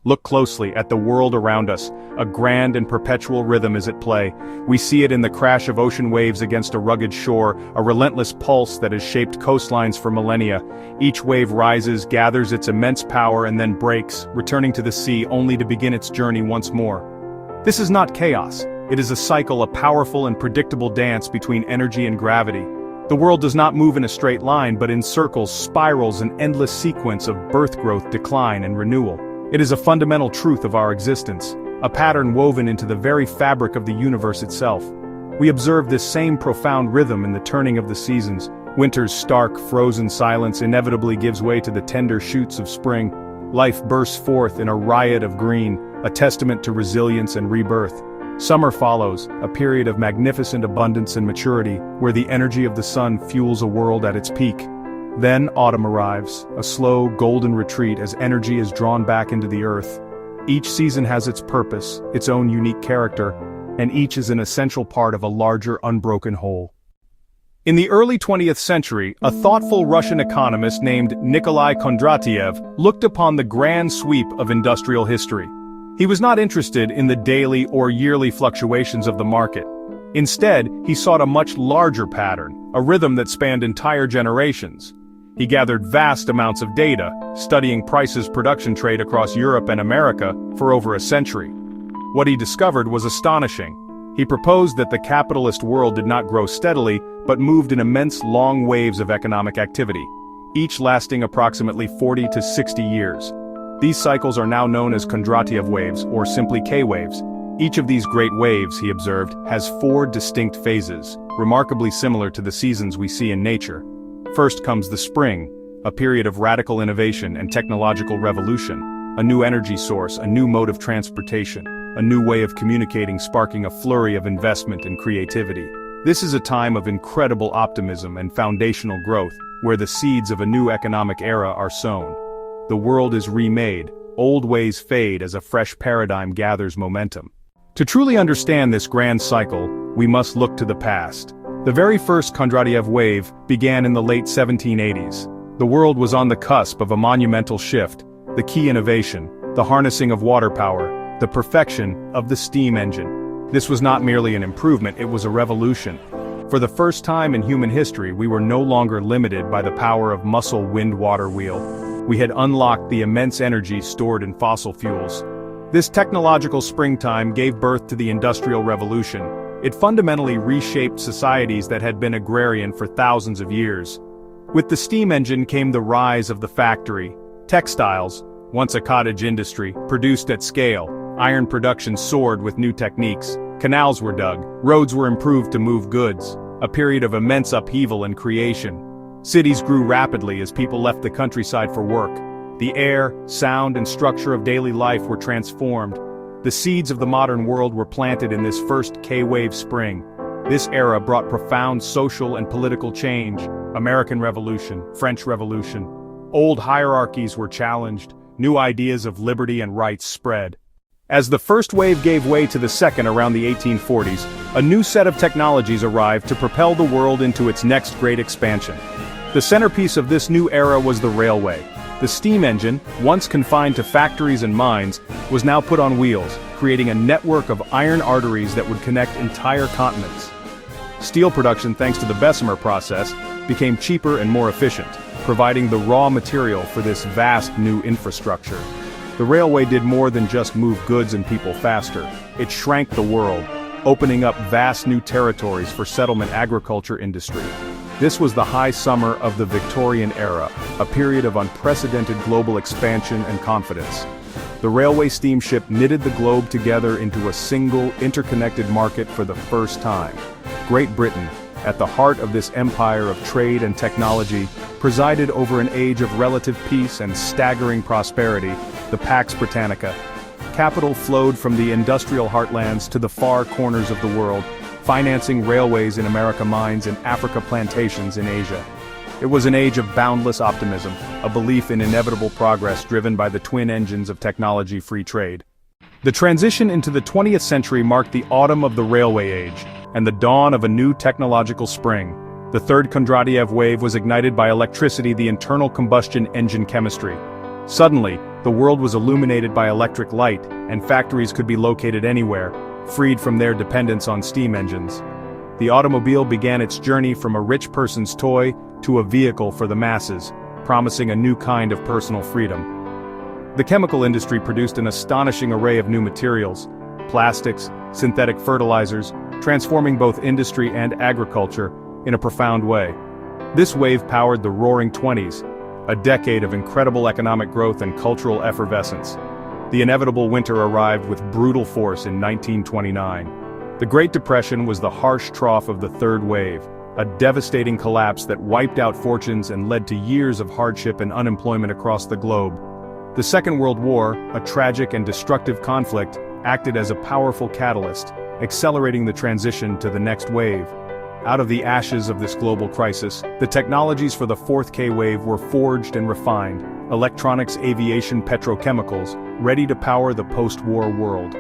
Look closely at the world around us. A grand and perpetual rhythm is at play. We see it in the crash of ocean waves against a rugged shore, a relentless pulse that has shaped coastlines for millennia. Each wave rises, gathers its immense power and then breaks, returning to the sea only to begin its journey once more. This is not chaos. It is a cycle, a powerful and predictable dance between energy and gravity. The world does not move in a straight line but in circles, spirals, an endless sequence of birth, growth, decline, and renewal. It is a fundamental truth of our existence, a pattern woven into the very fabric of the universe itself. We observe this same profound rhythm in the turning of the seasons. Winter's stark, frozen silence inevitably gives way to the tender shoots of spring. Life bursts forth in a riot of green, a testament to resilience and rebirth. Summer follows, a period of magnificent abundance and maturity, where the energy of the sun fuels a world at its peak. Then autumn arrives, a slow, golden retreat as energy is drawn back into the earth. Each season has its purpose, its own unique character, and each is an essential part of a larger, unbroken whole. In the early 20th century, a thoughtful Russian economist named Nikolai Kondratiev looked upon the grand sweep of industrial history. He was not interested in the daily or yearly fluctuations of the market. Instead, he sought a much larger pattern, a rhythm that spanned entire generations. He gathered vast amounts of data, studying prices, production, trade across Europe and America for over a century. What he discovered was astonishing. He proposed that the capitalist world did not grow steadily, but moved in immense long waves of economic activity, each lasting approximately 40 to 60 years. These cycles are now known as Kondratiev waves, or simply K-waves. Each of these great waves, he observed, has 4 distinct phases, remarkably similar to the seasons we see in nature. First comes the spring, a period of radical innovation and technological revolution, a new energy source, a new mode of transportation, a new way of communicating, sparking a flurry of investment and creativity. This is a time of incredible optimism and foundational growth, where the seeds of a new economic era are sown. The world is remade, old ways fade as a fresh paradigm gathers momentum. To truly understand this grand cycle, we must look to the past. The very first Kondratiev wave began in the late 1780s. The world was on the cusp of a monumental shift, the key innovation, the harnessing of water power, the perfection of the steam engine. This was not merely an improvement, it was a revolution. For the first time in human history, we were no longer limited by the power of muscle wind-water wheel. We had unlocked the immense energy stored in fossil fuels. This technological springtime gave birth to the Industrial Revolution. It fundamentally reshaped societies that had been agrarian for thousands of years. With the steam engine came the rise of the factory. Textiles, once a cottage industry, produced at scale. Iron production soared with new techniques. Canals were dug, roads were improved to move goods. A period of immense upheaval and creation. Cities grew rapidly as people left the countryside for work. The air, sound, and structure of daily life were transformed. The seeds of the modern world were planted in this first K-wave spring. This era brought profound social and political change. American Revolution, French Revolution. Old hierarchies were challenged. New ideas of liberty and rights spread. As the first wave gave way to the second around the 1840s, a new set of technologies arrived to propel the world into its next great expansion. The centerpiece of this new era was the railway. The steam engine, once confined to factories and mines, was now put on wheels, creating a network of iron arteries that would connect entire continents. Steel production, thanks to the Bessemer process, became cheaper and more efficient, providing the raw material for this vast new infrastructure. The railway did more than just move goods and people faster. It shrank the world, opening up vast new territories for settlement agriculture industry. This was the high summer of the Victorian era, a period of unprecedented global expansion and confidence. The railway steamship knitted the globe together into a single, interconnected market for the first time. Great Britain, at the heart of this empire of trade and technology, presided over an age of relative peace and staggering prosperity, the Pax Britannica. Capital flowed from the industrial heartlands to the far corners of the world, financing railways in America, mines in Africa, plantations in Asia. It was an age of boundless optimism, a belief in inevitable progress driven by the twin engines of technology-free trade. The transition into the 20th century marked the autumn of the railway age, and the dawn of a new technological spring. The third Kondratiev wave was ignited by electricity, the internal combustion engine chemistry. Suddenly, The world was illuminated by electric light, and factories could be located anywhere, freed from their dependence on steam engines. The automobile began its journey from a rich person's toy to a vehicle for the masses, promising a new kind of personal freedom. The chemical industry produced an astonishing array of new materials, plastics, synthetic fertilizers, transforming both industry and agriculture in a profound way. This wave powered the Roaring Twenties, a decade of incredible economic growth and cultural effervescence. The inevitable winter arrived with brutal force in 1929. The Great Depression was the harsh trough of the third wave, a devastating collapse that wiped out fortunes and led to years of hardship and unemployment across the globe. The Second World War, a tragic and destructive conflict, acted as a powerful catalyst, accelerating the transition to the next wave. Out of the ashes of this global crisis, the technologies for the fourth K-wave were forged and refined: electronics, aviation, petrochemicals, ready to power the post-war world.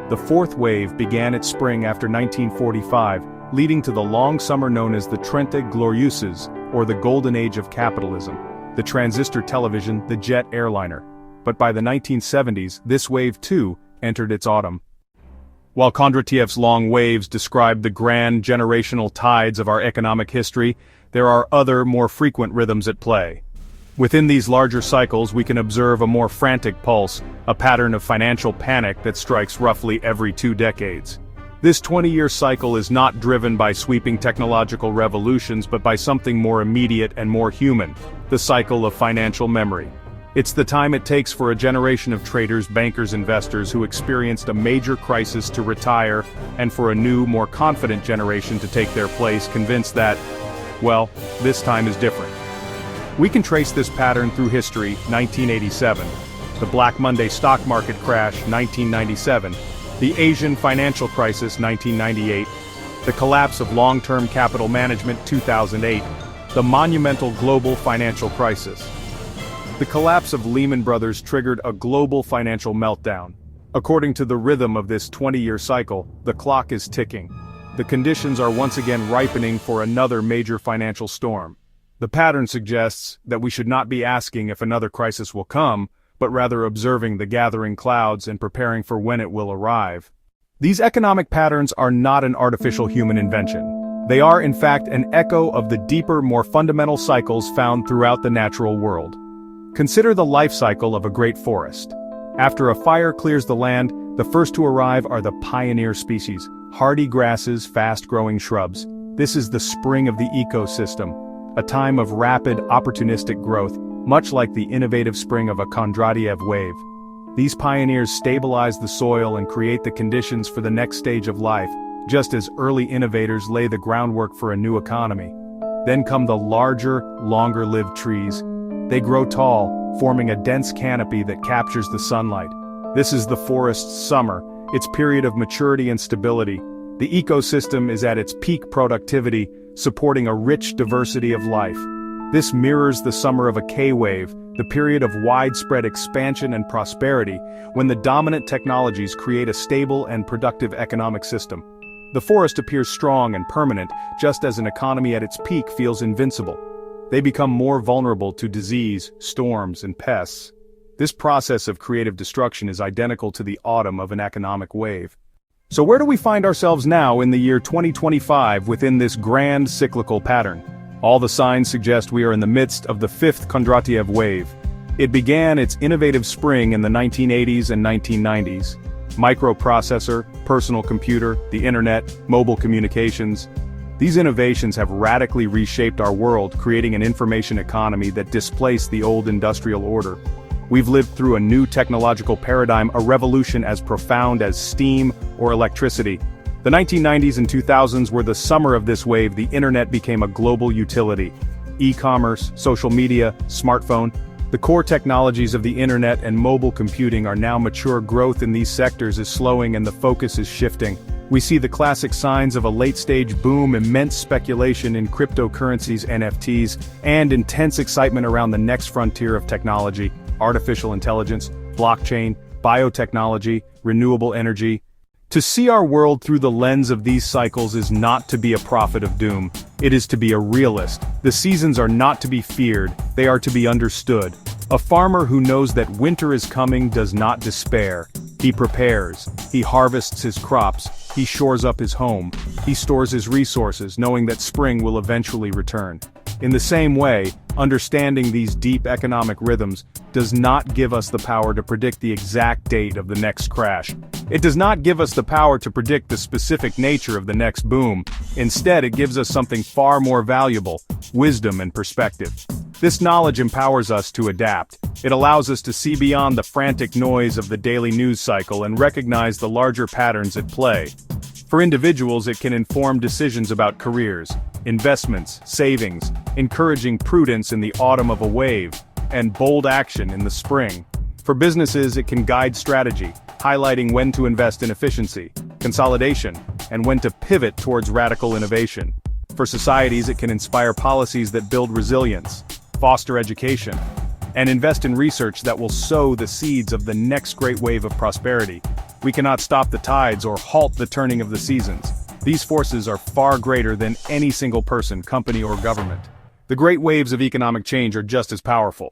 The fourth wave began its spring after 1945, leading to the long summer known as the Trente Glorieuses, or the Golden Age of capitalism, the transistor television, the jet airliner. But by the 1970s, this wave too entered its autumn. While Kondratiev's long waves describe the grand generational tides of our economic history, there are other, more frequent rhythms at play. Within these larger cycles, we can observe a more frantic pulse, a pattern of financial panic that strikes roughly every 2 decades. This 20-year cycle is not driven by sweeping technological revolutions but by something more immediate and more human: the cycle of financial memory. It's the time it takes for a generation of traders, bankers, investors who experienced a major crisis to retire, and for a new, more confident generation to take their place, convinced that, well, this time is different. We can trace this pattern through history: 1987, the Black Monday stock market crash, 1997, the Asian financial crisis, 1998, the collapse of long-term capital management, 2008, the monumental global financial crisis. The collapse of Lehman Brothers triggered a global financial meltdown. According to the rhythm of this 20-year cycle, the clock is ticking. The conditions are once again ripening for another major financial storm. The pattern suggests that we should not be asking if another crisis will come, but rather observing the gathering clouds and preparing for when it will arrive. These economic patterns are not an artificial human invention. They are, in fact, an echo of the deeper, more fundamental cycles found throughout the natural world. Consider the life cycle of a great forest. After a fire clears the land, the first to arrive are the pioneer species, hardy grasses, fast-growing shrubs. This is the spring of the ecosystem, a time of rapid, opportunistic growth, much like the innovative spring of a Kondratiev wave. These pioneers stabilize the soil and create the conditions for the next stage of life, just as early innovators lay the groundwork for a new economy. Then come the larger, longer-lived trees. They grow tall, forming a dense canopy that captures the sunlight. This is the forest's summer, its period of maturity and stability. The ecosystem is at its peak productivity, supporting a rich diversity of life. This mirrors the summer of a K-wave, the period of widespread expansion and prosperity, when the dominant technologies create a stable and productive economic system. The forest appears strong and permanent, just as an economy at its peak feels invincible. They become more vulnerable to disease, storms, and pests. This process of creative destruction is identical to the autumn of an economic wave. So where do we find ourselves now in the year 2025 within this grand cyclical pattern? All the signs suggest we are in the midst of the fifth Kondratiev wave. It began its innovative spring in the 1980s and 1990s. Microprocessor, personal computer, the internet, mobile communications. These innovations have radically reshaped our world, creating an information economy that displaced the old industrial order. We've lived through a new technological paradigm, a revolution as profound as steam or electricity. The 1990s and 2000s were the summer of this wave. The internet became a global utility. E-commerce, social media, smartphone. The core technologies of the internet and mobile computing are now mature. Growth in these sectors is slowing and the focus is shifting. We see the classic signs of a late-stage boom, immense speculation in cryptocurrencies, NFTs, and intense excitement around the next frontier of technology: artificial intelligence, blockchain, biotechnology, renewable energy. To see our world through the lens of these cycles is not to be a prophet of doom. It is to be a realist. The seasons are not to be feared, they are to be understood. A farmer who knows that winter is coming does not despair. He prepares, he harvests his crops, he shores up his home, he stores his resources knowing that spring will eventually return. In the same way, understanding these deep economic rhythms does not give us the power to predict the exact date of the next crash. It does not give us the power to predict the specific nature of the next boom. Instead, it gives us something far more valuable: wisdom and perspective. This knowledge empowers us to adapt. It allows us to see beyond the frantic noise of the daily news cycle and recognize the larger patterns at play. For individuals, it can inform decisions about careers, investments, savings, encouraging prudence in the autumn of a wave, and bold action in the spring. For businesses, it can guide strategy, highlighting when to invest in efficiency, consolidation, and when to pivot towards radical innovation. For societies, it can inspire policies that build resilience, foster education, and invest in research that will sow the seeds of the next great wave of prosperity. We cannot stop the tides or halt the turning of the seasons. These forces are far greater than any single person, company, or government. The great waves of economic change are just as powerful.